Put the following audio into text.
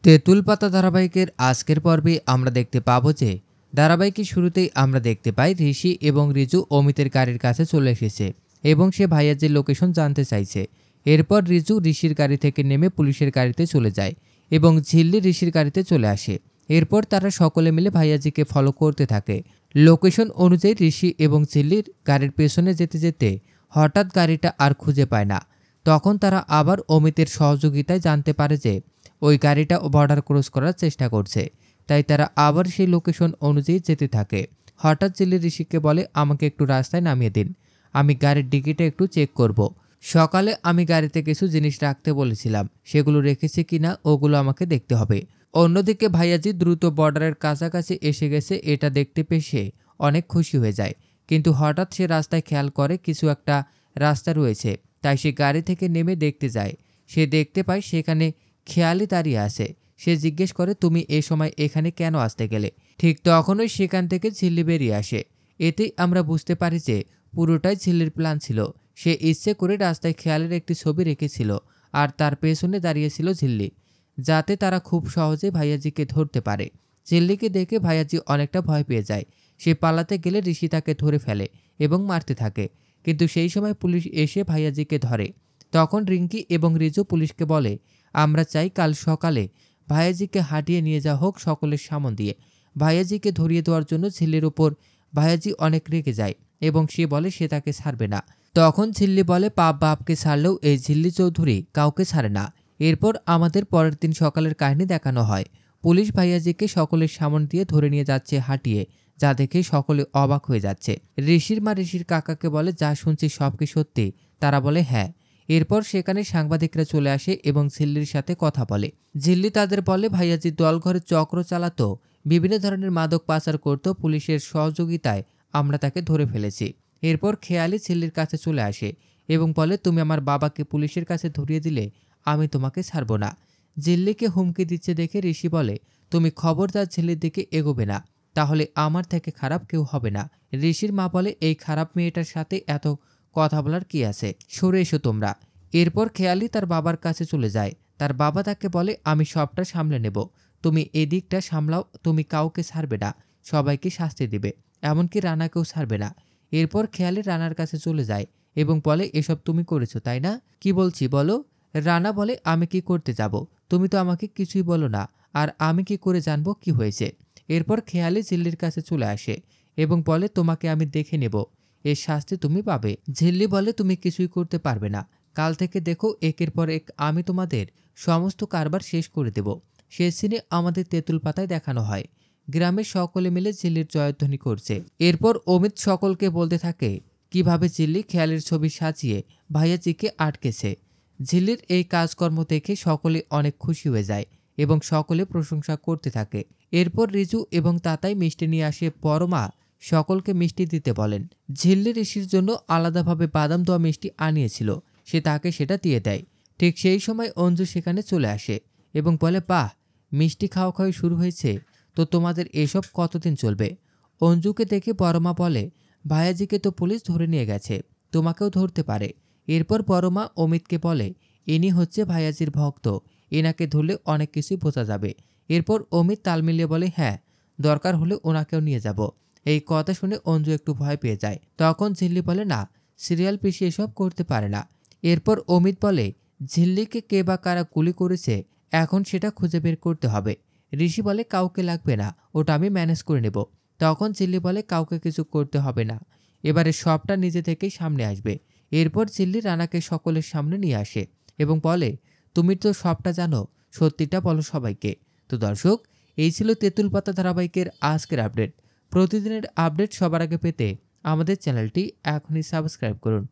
তেঁতুল পাতা ধারাবাহিকের আজকের পর্বে আমরা দেখতে পাবো যে ধারাবাহিকের শুরুতেই আমরা দেখতে পাই ঋষি এবং রিজু অমিতের গাড়ির কাছে চলে এসেছে এবং সে ভাইয়াজির লোকেশন জানতে চাইছে। এরপর রিজু ঋষির গাড়ি থেকে নেমে পুলিশের গাড়িতে চলে যায় এবং ঝিল্লি ঋষির গাড়িতে চলে আসে। এরপর তারা সকলে মিলে ভাইয়াজিকে ফলো করতে থাকে। লোকেশন অনুযায়ী ঋষি এবং ঝিল্লির গাড়ির পেছনে যেতে যেতে হঠাৎ গাড়িটা আর খুঁজে পায় না। তখন তারা আবার অমিতের সহযোগিতায় জানতে পারে যে ওই গাড়িটা বর্ডার ক্রস করার চেষ্টা করছে। তাই তারা আবার সেই লোকেশন অনুযায়ী যেতে থাকে। হঠাৎ ঝিল্লি ঋষিকে বলে, আমাকে একটু রাস্তায় নামিয়ে দিন, আমি গাড়ির ডিকিটা একটু চেক করব। সকালে আমি গাড়িতে কিছু জিনিস রাখতে বলেছিলাম, সেগুলো রেখেছি কিনা ওগুলো আমাকে দেখতে হবে। অন্যদিকে ভাইয়াজি দ্রুত বর্ডারের কাছাকাছি এসে গেছে, এটা দেখতে পেয়ে সে অনেক খুশি হয়ে যায়। কিন্তু হঠাৎ সে রাস্তায় খেয়াল করে কিছু একটা রাস্তা রয়েছে, তাই সে গাড়ি থেকে নেমে দেখতে যায়। সে দেখতে পায় সেখানে খেয়ালি দাঁড়িয়ে আছে। সে জিজ্ঞেস করে, তুমি এ সময় এখানে কেন আসতে গেলে? ঠিক তখনই সেখান থেকে ঝিল্লি বেরিয়ে আসে। এতেই আমরা বুঝতে পারি যে পুরোটাই ঝিল্লির প্ল্যান ছিল। সে ইচ্ছে করে রাস্তায় খেয়ালের একটি ছবি রেখেছিল আর তার পেছনে দাঁড়িয়েছিল ঝিল্লি, যাতে তারা খুব সহজে ভাইয়াজিকে ধরতে পারে। ঝিল্লিকে দেখে ভাইয়াজি অনেকটা ভয় পেয়ে যায়। সে পালাতে গেলে ঋষি তাকে ধরে ফেলে এবং মারতে থাকে। কিন্তু সেই সময় পুলিশ এসে ভাইয়াজিকে ধরে। তখন রিঙ্কি এবং রিজু পুলিশকে বলে, আমরা চাই কাল সকালে ভাইয়াজিকে হাঁটিয়ে নিয়ে যাওয়া হোক সকলের সামন দিয়ে। ভাইয়াজিকে ধরিয়ে দেওয়ার জন্য ঝিল্লির ওপর ভাইয়াজি অনেক রেগে যায় এবং সে বলে সে তাকে ছাড়বে না। তখন ঝিল্লি বলে, পাপ বাপকে ছাড়লেও এই ঝিল্লি চৌধুরী কাউকে ছাড়ে না। এরপর আমাদের পরের দিন সকালের কাহিনী দেখানো হয়। পুলিশ ভাইয়াজিকে সকলের সামন দিয়ে ধরে নিয়ে যাচ্ছে হাঁটিয়ে, যা দেখে সকলে অবাক হয়ে যাচ্ছে। ঋষির মা ঋষির কাকাকে বলে, যা শুনছি সব কি সত্যি? তারা বলে হ্যাঁ। এরপর সেখানে সাংবাদিকরা চলে আসে এবং ঝিল্লির সাথে কথা বলে। ঝিল্লি তাদের বলে, ভাইয়াজি দল ঘরে চক্র চালাতো, বিভিন্ন ধরনের মাদক পাচার করত, পুলিশের সহযোগিতায় আমরা তাকে ধরে ফেলেছি। এরপর খেয়ালি ঝিল্লির কাছে চলে আসে এবং বলে, তুমি আমার বাবাকে পুলিশের কাছে ধরিয়ে দিলে আমি তোমাকে ছাড়ব না। ঝিল্লিকে হুমকি দিচ্ছে দেখে ঋষি বলে, তুমি খবরদার ঝিল্লির দিকে এগোবে না, তাহলে আমার থেকে খারাপ কেউ হবে না। ঋষির মা বলে, এই খারাপ মেয়েটার সাথে এত কথা বলার কি আছে, সরে এসো তোমরা। এরপর খেয়ালি তার বাবার কাছে চলে যায়। তার বাবা তাকে বলে, আমি সবটা সামলে নেব, তুমি এদিকটা সামলাও, তুমি কাউকে ছাড়বে না, সবাইকে শাস্তি দিবে, এমনকি রানাকেও ছাড়বে না। এরপর খেয়ালি রানার কাছে চলে যায় এবং বলে, এসব তুমি করেছো তাই না? কি বলছি বলো। রানা বলে, আমি কি করতে যাব, তুমি তো আমাকে কিছুই বলো না, আর আমি কি করে জানবো কি হয়েছে? এরপর খেয়ালি ঝিল্লির কাছে চলে আসে এবং বলে, তোমাকে আমি দেখে নেব, এর শাস্তি তুমি পাবে। ঝিল্লি বলে, তুমি কিছুই করতে পারবে না, কাল থেকে দেখো একের পর এক আমি তোমাদের সমস্ত কারবার শেষ করে দেব। শেষ সিনে আমাদের তেঁতুল পাতায় দেখানো হয় গ্রামের সকলে মিলে ঝিল্লির জয়ধ্বনি করছে। এরপর অমিত সকলকে বলতে থাকে কিভাবে ঝিল্লি খেয়ালের ছবি সাজিয়ে ভাইয়াজিকে আটকেছে। ঝিল্লির এই কাজকর্ম দেখে সকলে অনেক খুশি হয়ে যায় এবং সকলে প্রশংসা করতে থাকে। এরপর রিজু এবং তাতাই মিষ্টি নিয়ে আসে। পরমা সকলকে মিষ্টি দিতে বলেন। ঝিল্লি ঋষির জন্য আলাদাভাবে বাদাম দেওয়া মিষ্টি আনিয়েছিল, সে তাকে সেটা দিয়ে দেয়। ঠিক সেই সময় অঞ্জু সেখানে চলে আসে এবং বলে, বাহ, মিষ্টি খাওয়া খাওয়াই শুরু হয়েছে, তো তোমাদের এসব কতদিন চলবে? অঞ্জুকে দেখে পরমা বলে, ভাইয়াজিকে তো পুলিশ ধরে নিয়ে গেছে, তোমাকেও ধরতে পারে। এরপর পরমা অমিতকে বলে, ইনি হচ্ছে ভাইয়াজির ভক্ত, এনাকে ধরলে অনেক কিছুই বোঝা যাবে। এরপর অমিত তাল মিলিয়ে বলে, হ্যাঁ, দরকার হলে ওনাকেও নিয়ে যাব। এই কথা শুনে অঞ্জু একটু ভয় পেয়ে যায়। তখন ঝিল্লি বলে, না, সিরিয়াল পিসি এসব করতে পারে না। এরপর অমিত বলে, ঝিল্লিকে কে বা কারা গুলি করেছে এখন সেটা খুঁজে বের করতে হবে। ঋষি বলে, কাউকে লাগবে না, ওটা আমি ম্যানেজ করে নেব। তখন ঝিল্লি বলে, কাউকে কিছু করতে হবে না, এবারে সবটা নিজে থেকেই সামনে আসবে। এরপর ঝিল্লি রানাকে সকলের সামনে নিয়ে আসে এবং বলে, তুমি তো সবটা জানো, সত্যিটা বলো সবাইকে। তো দর্শক, এই ছিল তেঁতুল পাতা ধারাবাহিকের আজকের আপডেট। প্রতিদিনের আপডেট সবার আগে পেতে আমাদের চ্যানেলটি এখনই সাবস্ক্রাইব করুন।